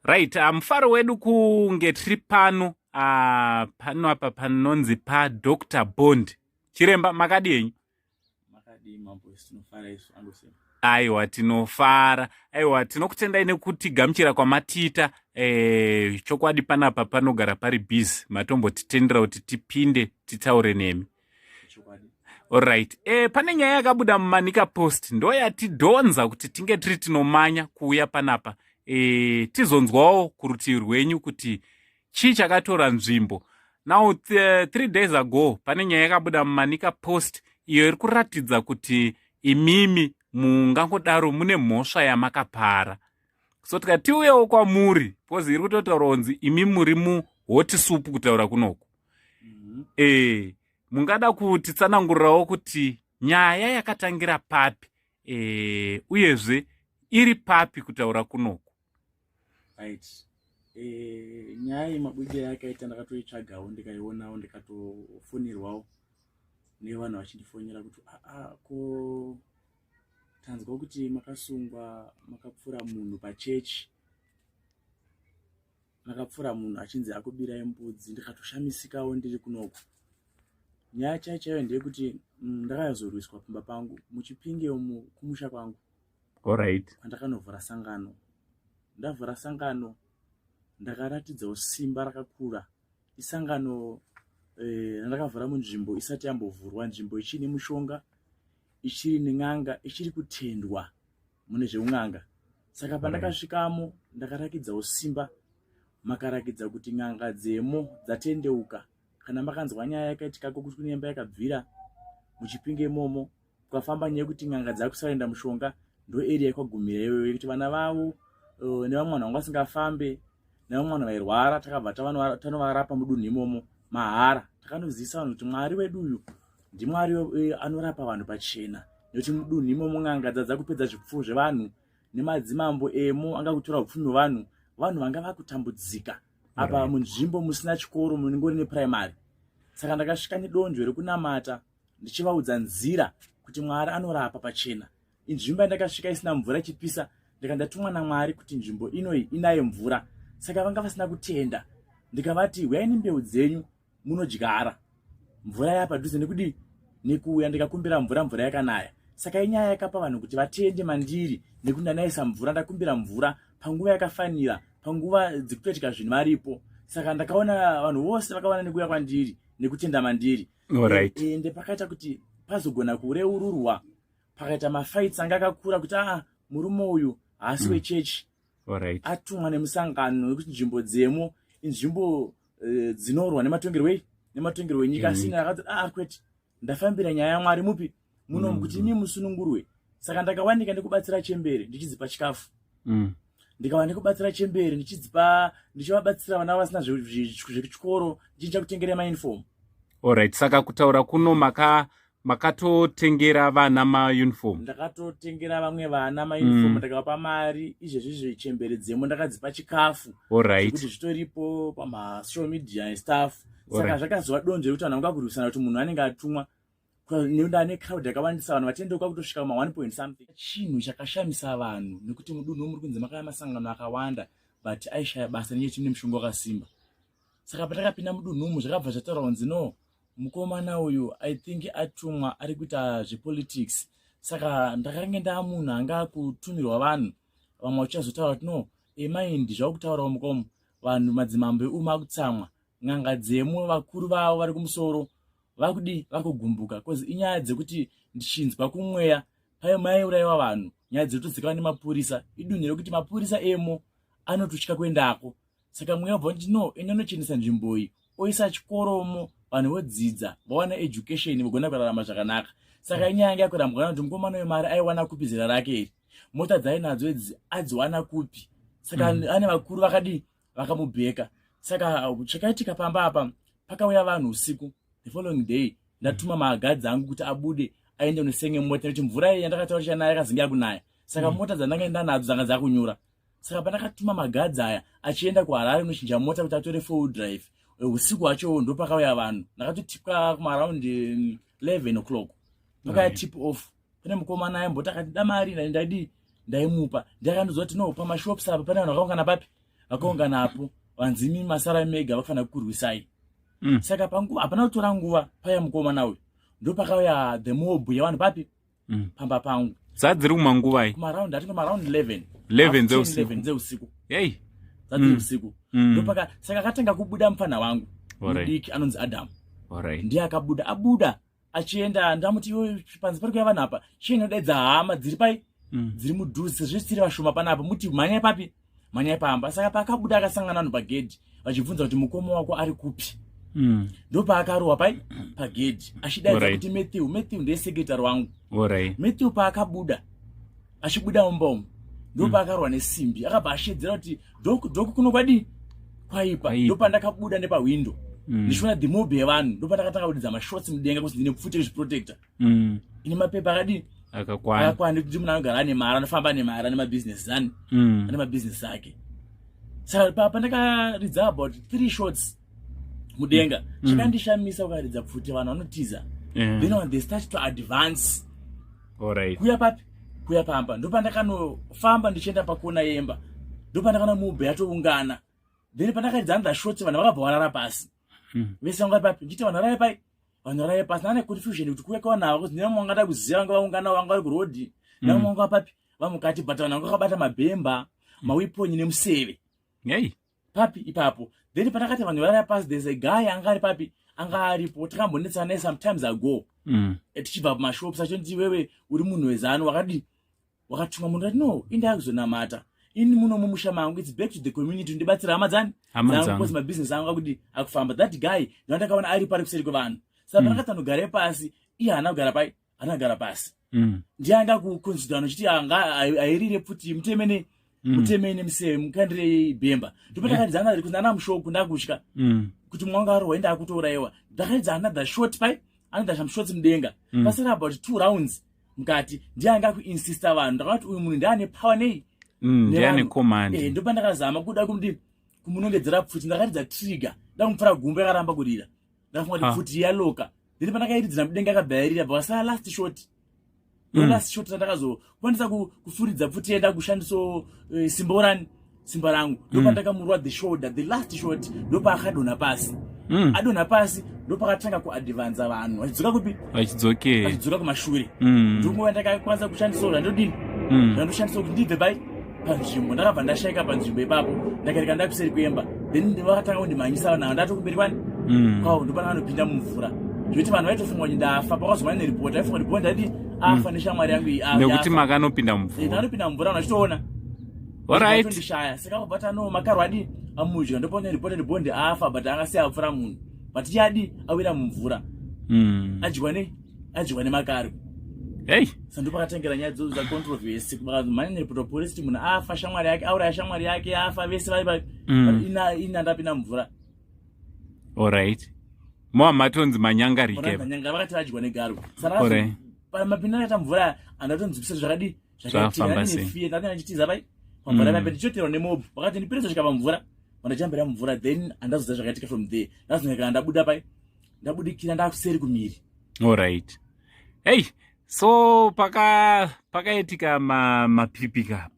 Right, mufaro wedu kunge tiri pano pano apa panonzi Dr. Bond. Chiremba makadii? Makadii mambo tinofara isu angosema. Aiwa tinofara. Aiwa tinokutendai nekuti gamuchira kwamatiita chokwadi panapa panogara pari busy. Matombotitendera kuti tipinde titaure nemi. Alright. Pane nyaya yakabuda mumanika post ndoyatidhonza kuti tinge tiri tinomanya kuuya panapa. Tizonzwawo kurutivi rwenyu kuti chii chakatora nzvimbo. Now 3 days ago pane nyaya yakabuda mumanika post iyo iri kuratidza kuti imimi mungangodaro mune mhosva yamakapara. So tikatiuyewo kwamuri pozi iri kutotaura kunzi imimi muri muhoti supu kutaura kunoku. Mungada kutitsanangurirawo kuti nyaya yakatangira papi uyezve iri papi kutaura kunoku. Right. Nyaya yemabudiro yakaita ndakatoitsvagawo ndikaionawo ndikatofonirwawo nevanhu vachindifonera kuti ko tanzwa kuti makasungwa makapfuura munhu pachechi. Makapfuura munhu achinzi akubirai mbudzi. Ndikatoshamisikawo ndiri kunoku. Nyaya chaiyo ndeyekuti ndakazorwiswa pamba pangu muChipinge umu kumusha kwangu. Alright. Pandakanovhura sangano. Ndavhura sangano ndakaratidzawo simba rakakura. Isangano ndakavhura munzvimbo isati yambovhurwa, nzvimbo ichiri mushonga, ichiri nen'anga, ichiri kutendwa mune zveun'anga. Saka pandakasvikamo ndakarakidzawo simba, makarakidza kuti n'anga dzemo dzatendeuka. Kana makanzwa nyaya yakaitika kuti kune imba yakabvira muChipinge imomo, kwafamba nyaya kuti n'anga dzakusaenda mushonga, ndo area yakwagumira iyoyo kuti vana vavo nevamwe vanhu vanga vasingafambe, nevamwe vanhu vairwara takabva tanovarapa mudunhu imomo mahara. Takanozivisa vanhu kuti Mwari wedu uyu ndiMwari anorapa vanhu pachena, nekuti mudunhu imomo n'anga dzadza kupedza zvipfuwo zvevanhu, nemadzimambo emo angakutora upfumi hwevanhu. Vanhu vanga vakutambudzika apa munzvimbo musina chikoro, munongori neprimary. Saka ndakasvika nedonzvo rekunamata ndichivaudza nzira kuti Mwari anorapa pachena. Inzvimbo yandakasvika isina mvura ichipisa, ndikandatumwa naMwari kuti nzvimbo inoyi inayo mvura. Saka vanga vasina kutenda. Ndikavati huyai nembeu dzenyu munodyara. Mvura yapadhuze nekudi nekuuya ndikakumbira mvura yakanaya. Saka inyaya yakapa vanhu kuti vatende mandiri nekundanaisa mvura. Ndakumbira mvura panguva yakafanira, panguva dzekutoitika zvinhu varipo. Saka ndakaona vanhu vose vakawana nekuuya kwandiri nekutenda mandiri. Alright. Ende pakaita kuti pazogona kureururwa, pakaita mafights anga akakura kuti murume uyu haasi wechechi. Alright. Atumwa nemusangano nekuti nzvimbo dzemo inzvimbo dzinorwa nematongerwo enyika. Asina akati kwete ndafambira nyaya yaMwari mupi muno kuti imi musunungurwe. Saka ndakawanika nekubatsira chembere ndichidzipa chikafu. Ndikawana nekubatsira chembere ndichivabatsira vana vasina zvekuchikoro, ndichicha kutengera mauniform. Alright, saka kutaura kuno makatotengera vana mauniform. Ndakatotengera vamwe vana mauniform, ndakavapa mari. Izvezvi chembere dzemo ndakadzipa chikafu. Alright. Kuti zvitoripo pamasocial media and stuff. Saka zvakazova donzvo rekuti vanhu vangakurwisana kuti munhu anenge atumwa nekuda necrowd yakawandisa, vanhu vatendeuka kutosvika 1 point something. Chinhu chakashamisa vanhu nekuti mudunhu muri kunze makaya masangano akawanda but aishaya basa nenyaya mune mushonga wakasimba. Saka patakapinda mudunhu umu zvakabva zvataura kunzi no, mukomana uyu I think atumwa ari kuita zvepolitics. Saka ndakange munhu anga kutumirwa vanhu, vamwe vachizotaura kuti no, emaindi zvakutaurawo mukomo, vanhu madzimambo euma akutsamwa, n'anga dzemo vakuru vavo vari kumusoro vakugumbuka. Kozi inyaya dzekuti ndichinzwa kumweya maiurayiwa vanhu, nyaya dzekutozikanwa nemapurisa. Idunhu rekuti mapurisa emo anototya kuendako. Saka mweya wabva kuti no, ende anochenesa nzvimbo iyi, oisa chikoromo, vanhu vodzidza, vawana education, vagona kurarama zvakanaka. Saka inyaya yanga yakurambwa kuti mukomana wemari aiwana kupi zera rake iri, mota dzainadzo idzi adziwana kupi. Saka ane vakuru vakamubheka. Saka chakaitika pamba apa, pakauya vanhu usiku. The following day ndatuma magadzi angu kuti abude aende unosenge mota, kuti mvura yandakataura nayo yakazingira kunaya. Saka mota dzandakaenda nadzo dzanga dzakunyura. Saka pandakatuma magadzi aya achienda kuHarare unochinja mota kuti atore 4 drive. Usiku wacho ndo pakauya vanhu. Ndakatotipwa kumaraund 11 o'clock. Pakaya tip off. Pane mukomana aimboti akati damari ndaimupa. Ndakandoziva kuti no, pamashops apa pane vanhu vakaungana papi. vakaunganapo vanzimi Masara Mega vakafana kurwisai. Saka panguva hapana kutora nguva paya mukomana uyu ndopakauya the mob yavanhu papi pamba pangu dzadziri kumanguvai kumaround atingo maround 11 dzeusiku dzadziri usiku ndopaka saka akatanga kubuda mufana wangu mudiki anonzi Adam ndiye akabuda abuda achienda ndamuti iwe panzi pari kuya vanhu apa chiinodaidza hama dziri pai dziri mudhuze zvisiri vashoma panapa muti manyai papi manyai pamba. Saka paakabuda akasangana vanhu pagedhi vachibvunza kuti mukoma wako ari kupi. Ndopaakarohwa pai pagedhi achidaidza kuti Matthew ndiye sekretari wangu. Matthew paakabuda achibuda mumba umu ndopaakarwa nesimbi akabva ashedzera kuti dhoku kuno kwadi kwaipa. Ndopandakabuda nepawindo ndichiona the mob yevanhu ndopandakatanga kudidza mashotsi mudenga kuti ndine pfuti rezviprotector ine mapepa akadi akakwana kuti munhu anogara ane mari anofamba nemari ane mabhizinesi ane ane mabhizinesi ake. Saka pandakaridza about 3 shots mudenga chakandishamisa ukaridza pfuti vanhu vanotiza then when they start to advance kuya papi kuya pamba ndopandakanofamba ndichienda pakona yemba ndopandakana mubhe yatoungana then pandakaridza another shots vanhu vakabva varara pasi vese vanga papi ndichiti vanhu varara pai vanhu varara pasi nane confusion kuti kuya kwavanavo kuti ndina mwangada kuziva vanga vaungana vanga vari kurodhi ndina mwanga papi vamukati but vanhu vanga vakabata mabhemba maweaponi nemuseve papi ipapo. Then pandakati vanhu varara pasi there's a guy anga ari papi anga aripo takambonetsana naye sometimes ago tichibva pamashops achiti wewe uri munhu wezano wakatumwa munhu ati no indaya kuzonamata ini muno mumusha mangu it's back to the community ndibatsira hama dzangu because my business anga kuti akufamba. That guy ndandakaona ari pari kuseri kwevanhu. Saka pandakati anogara pasi iye haana kugara pai haana kugara pasi ndiye anga kuconsider nochiti anga airire pfuti mutemene museve mukandire bhemba ndopandakadzana ari kunana mushoko ndakutya kuti mwanga ari waenda akutourayiwa ndakadza another shot pai another some shots mudenga pasara about 2 rounds mukati ndiye anga kuinsista vanhu ndakati uyu munhu ndiane power nei ndiane command ndopandakazama kuda kumunongedzera pfuti ndakaridza trigger ndakumupfura gumbo yakaramba kurira ndafunga kuti pfuti yaloka then pandakairidzira mudenga akabhayirira bvasara last shot last shot ndakazokwanisa kufuridza pfuti yenda kushandiso simba rangu ndopandakamurwa the shoulder the last shot ndopaakadonha pasi adonha pasi ndopakatanga kuadvansa vanhu vachidzoka kupi vachidzoka kumashure ndonguva ndakakwanisa kushandisora ndodini ndandoshandisa kuti ndibve pai panzvimbo ndakabva ndashaika panzvimbo ipapo ndakarika ndakuseri kuemba then vakatanga kundimhanyisa vanhu ava ndatokumberi kwani kwavo ndopana vanopinda mumvura zvekuti vanhu vaitofunga kuti ndafa pakazomana neripoti aifunga kuti bondati afa neshamwari yangu iyi nekuti makanopinda mumvura ndanopinda mumvura vanhu vachitoona ndishaya saka vabata no makarwadi amudya ndopaona ripoti kuti bondi afa but angasiya apfura munhu but iye awira mumvura adyiwa nemakaro saka ndopakatengera nyaya dzodzo dzacontroversy mhanya neripoti wapolisi kuti munhu afa shamwari yake auraya shamwari yake afa vese vari ina ndapinda mumvura alright matonzi manyangarike vakati vadyiwa negaro saka mapinda akaita mvura andatonzwisa zvakadi zvakatinanefie ndatinachitiza pai pamvura pape ndichoterwa nemob vakati ndipirisa svika pamvura vandachambira mvura then andazodza zvakaitika from there ndazonekana ndabuda pai ndabudikira ndakuseri kumiri alright so pakaitika mapipika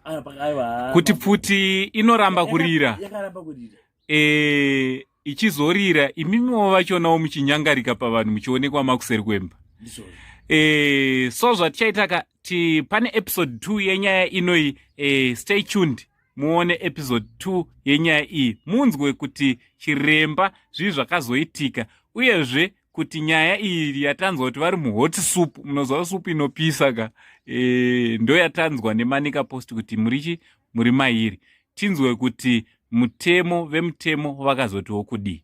kuti pfuti inoramba kurira yakaramba kurira ichizorira imimiwo vachonawo muchinyangarika pavanhu muchionekwa makuseri kwemba so zvatichaitaka pane episode 2 yenyaya inoi stay tuned muone episode 2 yenyaya iyi munzwe kuti chiremba zvivi zvakazoitika uyezve kuti nyaya iyi yatanzwa kuti vari muhot soup munozva supu inopisa ka ndo yatanzwa nemanika post kuti muri mairi tinzwe kuti vemutemo vakazotiwo kudii.